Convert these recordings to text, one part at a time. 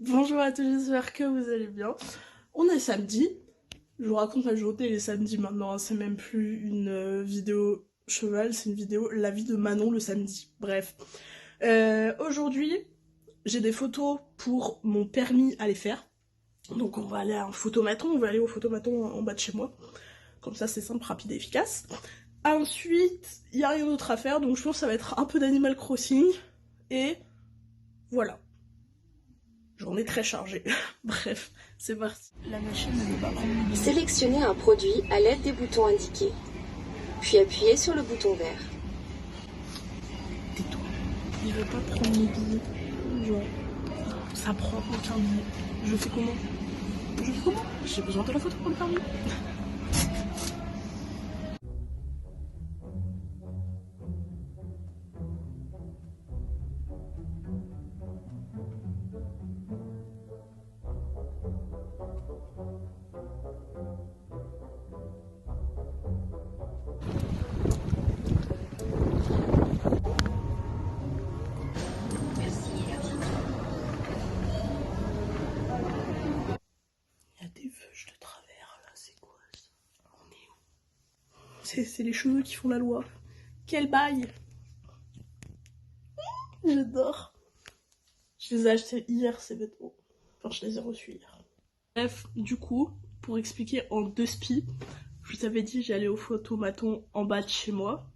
Bonjour à tous, j'espère que vous allez bien. On est samedi, je vous raconte ma journée les samedis maintenant, hein. C'est même plus une vidéo cheval, c'est une vidéo la vie de Manon le samedi. Bref. Aujourd'hui, j'ai des photos pour mon permis à les faire. Donc on va aller à un photomaton, on va aller au photomaton en bas de chez moi. Comme ça c'est simple, rapide et efficace. Ensuite, il n'y a rien d'autre à faire, donc je pense que ça va être un peu d'Animal Crossing. Et voilà. Journée très chargée. Bref, c'est parti. La machine ne veut pas prendre. Sélectionnez un produit à l'aide des boutons indiqués, puis appuyez sur le bouton vert. Tais-toi. Il veut pas prendre mes billets. Genre, ça prend aucun billet. Je fais comment? J'ai besoin de la photo pour le permis. Il y a des feuilles de travers là, c'est quoi ça? On est où? C'est les cheveux qui font la loi. Quel bail! J'adore. Je les ai achetés hier ces vêtements. Enfin, je les ai reçus hier. Bref, du coup, pour expliquer en deux spies, je vous avais dit j'allais au photomaton en bas de chez moi.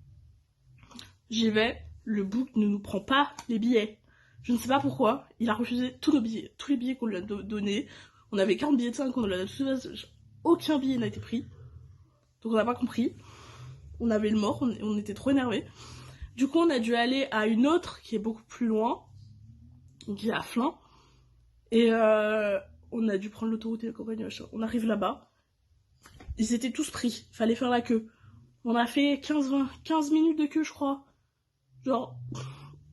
J'y vais, le book ne nous prend pas les billets. Je ne sais pas pourquoi, il a refusé tous nos billets, tous les billets qu'on lui a donnés. On avait 40 billets de 5, on a tous, aucun billet n'a été pris. Donc on n'a pas compris. On avait le mort, on était trop énervés. Du coup, on a dû aller à une autre qui est beaucoup plus loin, qui est à Flins. Et on a dû prendre l'autoroute et la compagnie. On arrive là-bas. Ils étaient tous pris, fallait faire la queue. On a fait 15 minutes de queue, je crois. Genre,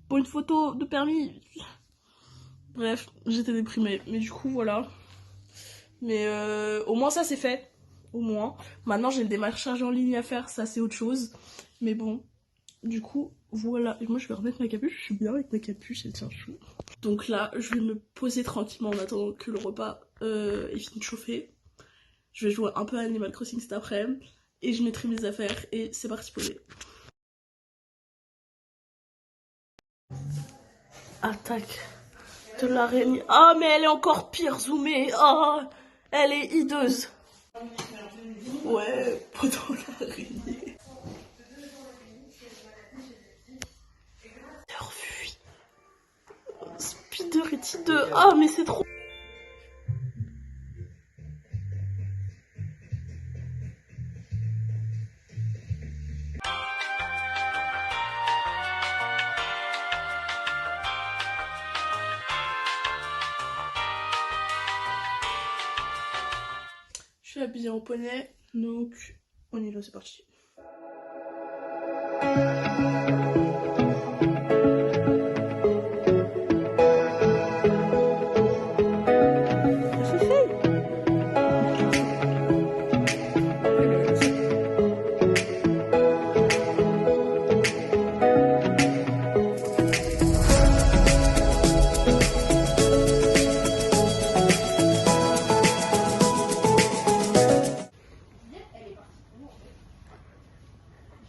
pour une photo de permis. Bref, j'étais déprimée. Mais du coup, voilà. Mais au moins, ça, c'est fait. Au moins. Maintenant, j'ai le démarchage en ligne à faire. Ça, c'est autre chose. Mais bon, du coup, voilà. Et moi, je vais remettre ma capuche. Je suis bien avec ma capuche. Elle tient chou. Donc là, je vais me poser tranquillement en attendant que le repas est fini de chauffer. Je vais jouer un peu à Animal Crossing cet après-midi. Et je mettrai mes affaires. Et c'est parti poser. Attaque de l'araignée. Ah, mais elle est encore pire zoomée. Ah, elle est hideuse. Ouais, pendant l'araignée. Spider fuit. Spider est hideux. Ah, mais c'est trop. Je suis habillée en poney, donc on y va, c'est parti.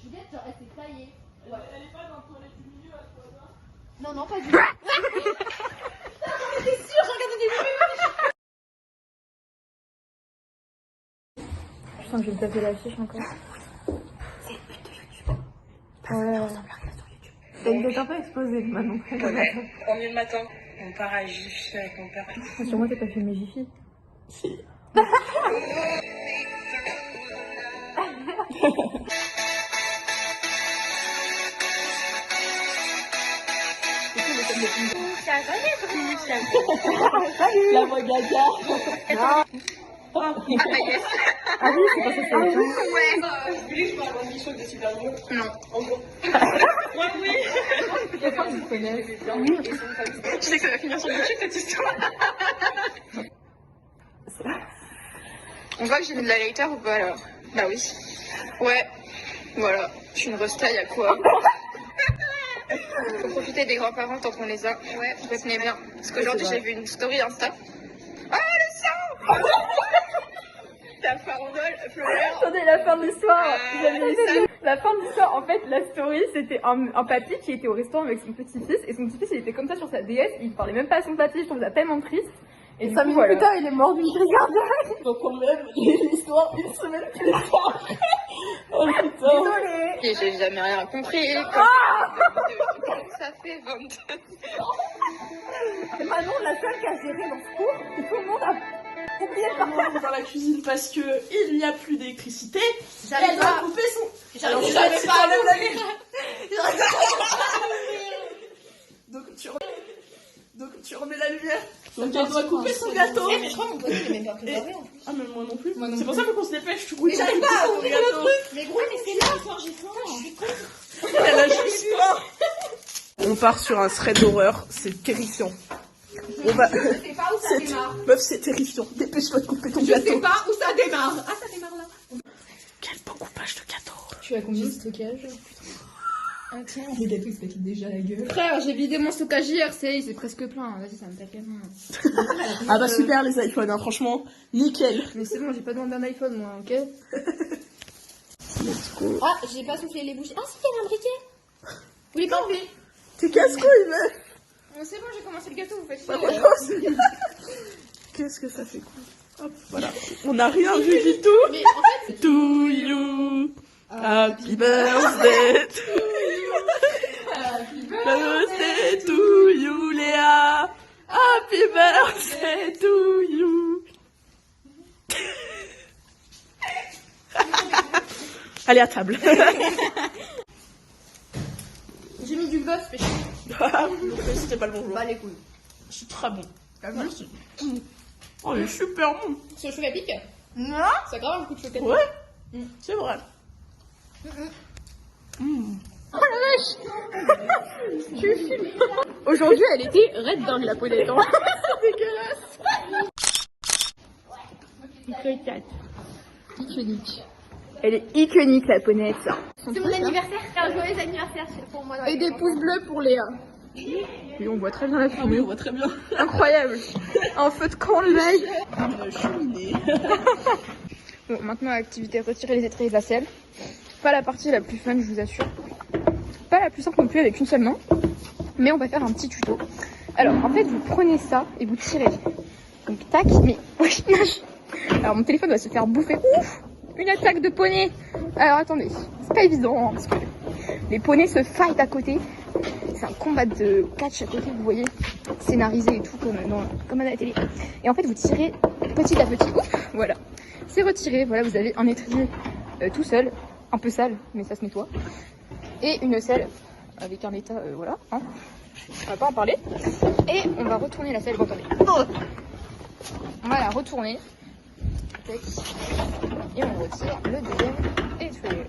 Juliette, genre, elle s'est taillée. Ouais. Elle est pas dans le toilette du milieu à toi, là? Non, non, pas du tout. T'es sûre, regardez des vues. Je sens que je vais me taper la fiche encore. C'est une pute de YouTube. Ouais. Ça ressemble à rien sur YouTube. T'as une tête un peu explosée maintenant. Ouais, on est le matin. On part à Jiffy avec mon père. Sur moi, t'as pas filmé Jiffy. Si. La voix gaga. Ah oui, c'est pas ça, c'est Vous voulez que je parle d'un bichon de super-héros? Non. En gros. Ouais, oui. Je crois que je connais. Je sais que ça va finir sur YouTube cette histoire. On voit que j'ai mis de la later ou pas alors? Bah oui. Ouais. Voilà. Je suis une resta, y'a quoi? Faut profiter des grands-parents tant qu'on les a. Ouais, retenez bien. Parce qu'aujourd'hui, j'ai vu une story Insta. Ah, le sang. Ta farandole, Fleur. Attendez, la fin de l'histoire. J'avais dit ça. ça. La fin de l'histoire, en fait, la story, c'était un papy qui était au restaurant avec son petit-fils. Et son petit-fils, il était comme ça sur sa DS. Il parlait même pas à son papy. Je trouve ça tellement triste. Et du 5 coup, minutes voilà. plus tard, il est mort d'une crise cardiaque. Donc on même l'histoire une semaine plus tard. Oh putain. Désolée. Et j'ai jamais rien compris. Quand ça fait 22. C'est Manon la seule qui a géré dans ce cours. Et tout le monde a oublié de partir. Dans la cuisine parce que il n'y a plus d'électricité. J'arrive Elle va pas. couper son. J'arrive Alors, jamais tu pas à t'enlèves la l'ouvrir. Donc tu remets la lumière. Donc elle doit couper son gâteau. Mais je crois que mon pote il est même pas préparé en plus. Ah mais moi non plus. Moi non C'est pour plus. ça qu'on se dépêche. Tu goûtes. Mais j'arrive pas à ouvrir le truc. Mais gros, mais c'est là, enfin j'ai faim. Elle a juste faim. On part sur un thread d'horreur. C'est terrifiant. On va. Je sais pas où ça démarre. Meuf, c'est terrifiant. Dépêche-toi de couper ton Je sais gâteau. pas où ça démarre. Ah, ça démarre là. Quel beau coupage de gâteau. Tu as combien de stockage? Ah tiens, le gâteau il se pète déjà la gueule. Frère, j'ai vidé mon stockage hier, c'est presque plein. Vas-y, ça me tape les mains. Ah bah super les iPhones, hein, franchement, nickel. Mais c'est bon, j'ai pas besoin d'un iPhone moi, ok? Ah, j'ai pas soufflé les bougies. Ah si, il y avait un briquet. Vous voulez pas enlever? T'es casse-couille, mec. C'est bon, j'ai commencé le gâteau, vous faites Bah, chier. franchement, qu'est-ce que ça fait cool. Hop, voilà. On n'a rien vu du tout. Mais en fait, To you. Happy birthday to you. Happy Birthday to you, Léa. Happy birthday to you. Allez à table. j'ai mis du bœuf, fait chier. C'était pas le bonjour. Bah les couilles. C'est très bon. Merci. Oh, il est super bon. Sur le chou à pique? Non. Ça grave un coup de chocolat. Ouais, c'est vrai. Aujourd'hui, elle était red dingue, la poêlée. Iconique. Elle est iconique, la ponette. C'est mon anniversaire. Un joyeux anniversaire pour moi. Et des pouces bleus pour Léa. Oui, on voit très bien la Ah oui, fumée. on voit très bien. Incroyable. Un feu de camp, le mec. Une cheminée. Bon, maintenant, activité retirer les étriers de la selle. Pas la partie la plus fun, je vous assure. Pas la plus simple non plus avec une seule main. Mais on va faire un petit tuto. Alors, en fait, vous prenez ça et vous tirez. Donc, tac, mais... Alors, mon téléphone va se faire bouffer. Ouf, une attaque de poney. Alors, attendez, c'est pas évident, hein, parce que les poneys se fight à côté. C'est un combat de catch à côté, vous voyez, scénarisé et tout, comme à la télé. Et en fait, vous tirez petit à petit. Ouf, voilà. C'est retiré, voilà, vous avez un étrier tout seul, un peu sale, mais ça se nettoie. Et une selle avec un état, voilà, hein. On va pas en parler. Et on va retourner la selle, attendez. On va la retourner. Tac. Et on retire le deuxième étrier.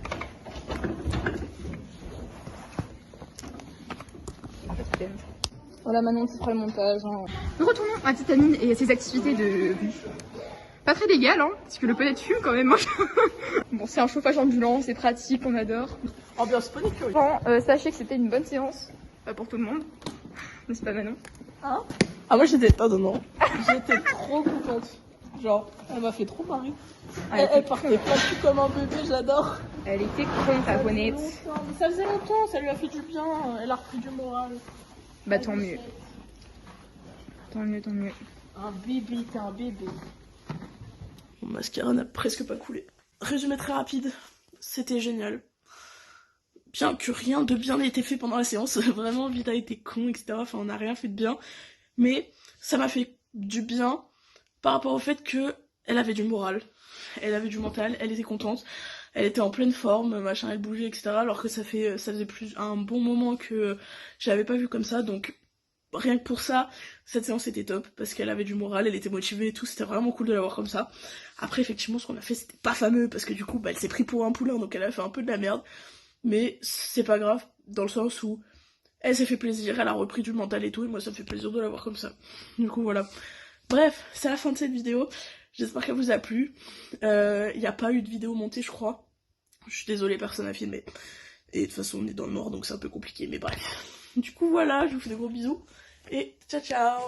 Voilà, Manon qui fera le montage. Hein. Nous retournons à Titanine et à ses activités de... Pas très légales, hein, parce que le poney fume quand même. Bon, c'est un chauffage ambulant, c'est pratique, on adore. Ambiance poney curieux. Bon, sachez que c'était une bonne séance, pas pour tout le monde. N'est-ce pas, Manon? Ah moi j'étais pas non. J'étais trop contente. Genre, elle m'a fait trop marrer. Elle partait pas tout comme un bébé, j'adore. Elle était con, ta ponette. Ça faisait longtemps, ça lui a fait du bien. Elle a repris du moral. Bah tant mieux. Tant mieux, tant mieux. Un bébé, t'es un bébé. Mon mascara n'a presque pas coulé. Résumé très rapide, c'était génial. Bien que rien de bien n'ait été fait pendant la séance, vraiment Vita a été con, etc. Enfin on n'a rien fait de bien. Mais ça m'a fait du bien par rapport au fait que elle avait du moral, elle avait du mental, elle était contente, elle était en pleine forme, machin, elle bougeait, etc. Alors que ça faisait plus un bon moment que je l'avais pas vue comme ça, donc rien que pour ça, cette séance était top, parce qu'elle avait du moral, elle était motivée et tout, c'était vraiment cool de la voir comme ça. Après, effectivement, ce qu'on a fait, c'était pas fameux, parce que du coup, bah, elle s'est pris pour un poulain, donc elle a fait un peu de la merde. Mais c'est pas grave, dans le sens où elle s'est fait plaisir, elle a repris du mental et tout, et moi ça me fait plaisir de la voir comme ça. Du coup, voilà. Bref, c'est la fin de cette vidéo. J'espère qu'elle vous a plu. Y a pas eu de vidéo montée, je crois. Je suis désolée, personne n'a filmé. Et de toute façon on est dans le noir donc c'est un peu compliqué, mais bref. Du coup voilà, je vous fais des gros bisous et ciao ciao.